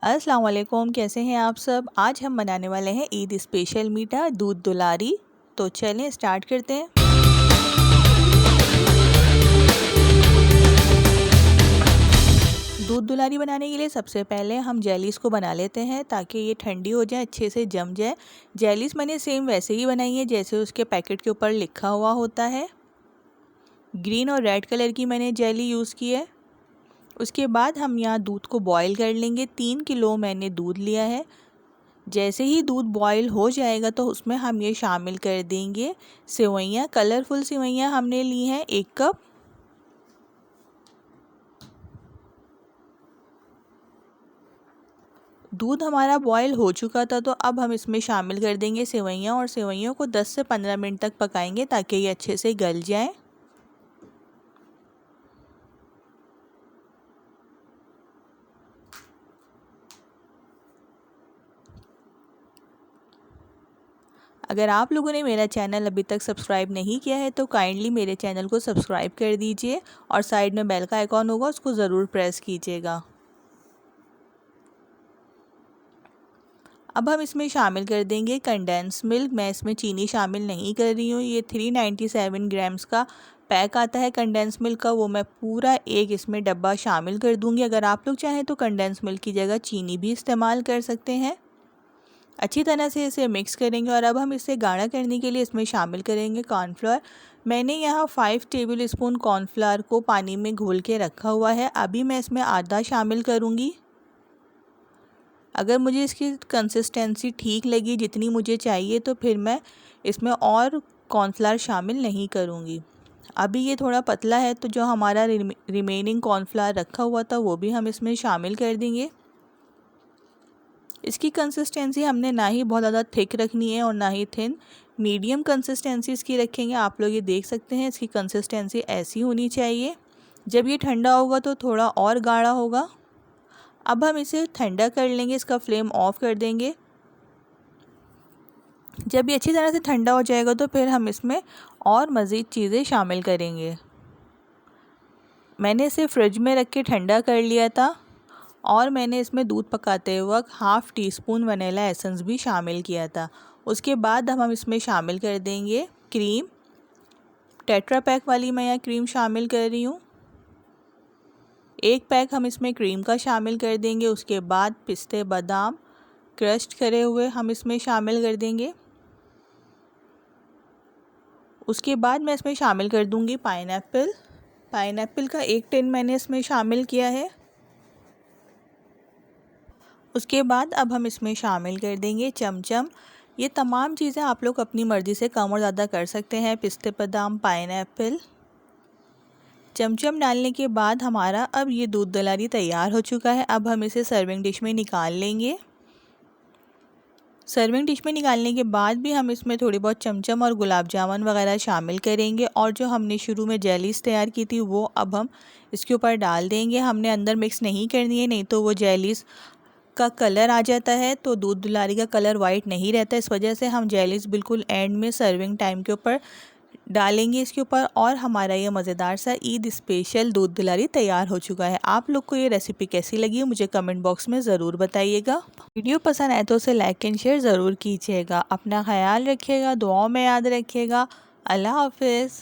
अस्सलाम वालेकुम, कैसे हैं आप सब। आज हम बनाने वाले हैं ईद स्पेशल मीठा दूध दुलारी। तो चलें स्टार्ट करते हैं। दूध दुलारी बनाने के लिए सबसे पहले हम जेलीज़ को बना लेते हैं ताकि ये ठंडी हो जाए, अच्छे से जम जाए। जेलीज़ मैंने सेम वैसे ही बनाई है जैसे उसके पैकेट के ऊपर लिखा हुआ होता है। ग्रीन और रेड कलर की मैंने जेली यूज़ की है। उसके बाद हम यहाँ दूध को बॉईल कर लेंगे। 3 किलो मैंने दूध लिया है। जैसे ही दूध बॉईल हो जाएगा तो उसमें हम ये शामिल कर देंगे सेवइयाँ। कलरफुल सेवइयाँ हमने ली हैं 1 कप। दूध हमारा बॉईल हो चुका था तो अब हम इसमें शामिल कर देंगे सेवइयाँ और सेवइयों को 10 से 15 मिनट तक पकाएंगे ताकि ये अच्छे से गल जाए। अगर आप लोगों ने मेरा चैनल अभी तक सब्सक्राइब नहीं किया है तो काइंडली मेरे चैनल को सब्सक्राइब कर दीजिए और साइड में बेल का आइकॉन होगा उसको ज़रूर प्रेस कीजिएगा। अब हम इसमें शामिल कर देंगे कंडेंस मिल्क। मैं इसमें चीनी शामिल नहीं कर रही हूँ। ये 397 ग्राम्स का पैक आता है कंडेंस मिल्क का, वो मैं पूरा एक इसमें डब्बा शामिल कर दूँगी। अगर आप लोग चाहें तो कंडेंस मिल्क की जगह चीनी भी इस्तेमाल कर सकते हैं। अच्छी तरह से इसे मिक्स करेंगे और अब हम इसे गाढ़ा करने के लिए इसमें शामिल करेंगे कॉर्नफ्लोर। मैंने यहाँ 5 टेबल स्पून कॉर्नफ्लोर को पानी में घोल के रखा हुआ है। अभी मैं इसमें आधा शामिल करूँगी। अगर मुझे इसकी कंसिस्टेंसी ठीक लगी जितनी मुझे चाहिए तो फिर मैं इसमें और कॉर्नफ्लोर शामिल नहीं करूँगी। अभी ये थोड़ा पतला है तो जो हमारा रिमेनिंग कॉर्नफ्लोर रखा हुआ था वो भी हम इसमें शामिल कर देंगे। इसकी कंसिस्टेंसी हमने ना ही बहुत ज़्यादा थिक रखनी है और ना ही थिन, मीडियम कंसिस्टेंसी इसकी रखेंगे। आप लोग ये देख सकते हैं इसकी कंसिस्टेंसी ऐसी होनी चाहिए। जब ये ठंडा होगा तो थोड़ा और गाढ़ा होगा। अब हम इसे ठंडा कर लेंगे, इसका फ्लेम ऑफ कर देंगे। जब ये अच्छी तरह से ठंडा हो जाएगा तो फिर हम इसमें और मज़ीद चीज़ें शामिल करेंगे। मैंने इसे फ्रिज में रख के ठंडा कर लिया था और मैंने इसमें दूध पकाते वक्त half tea spoon vanilla essence भी शामिल किया था। उसके बाद हम इसमें शामिल कर देंगे क्रीम। टेट्रा पैक वाली मैं यहाँ क्रीम शामिल कर रही हूँ। 1 पैक हम इसमें क्रीम का शामिल कर देंगे। उसके बाद पिस्ते बादाम क्रश्ड करे हुए हम इसमें शामिल कर देंगे। उसके बाद मैं इसमें शामिल कर दूंगी पाइनएप्पल का 1 टिन मैंने इसमें शामिल किया है। उसके बाद अब हम इसमें शामिल कर देंगे चमचम। ये तमाम चीज़ें आप लोग अपनी मर्ज़ी से कम और ज़्यादा कर सकते हैं। पिस्ते बादाम, पाइनएप्पल, चमचम डालने के बाद हमारा अब ये दूध दुलारी तैयार हो चुका है। अब हम इसे सर्विंग डिश में निकाल लेंगे। सर्विंग डिश में निकालने के बाद भी हम इसमें थोड़ी बहुत चमचम और गुलाब जामुन वगैरह शामिल करेंगे और जो हमने शुरू में जेलीज़ तैयार की थी वो अब हम इसके ऊपर डाल देंगे। हमने अंदर मिक्स नहीं करनी है, नहीं तो वो जेलीज़ का कलर आ जाता है तो दूध दुलारी का कलर वाइट नहीं रहता। इस वजह से हम जेलीज़ बिल्कुल एंड में सर्विंग टाइम के ऊपर डालेंगे इसके ऊपर और हमारा ये मज़ेदार सा ईद स्पेशल दूध दुलारी तैयार हो चुका है। आप लोग को ये रेसिपी कैसी लगी मुझे कमेंट बॉक्स में ज़रूर बताइएगा। वीडियो पसंद आए तो उसे लाइक एंड शेयर ज़रूर कीजिएगा। अपना ख्याल रखिएगा, दुआओं में याद रखिएगा। अल्लाह हाफिज़।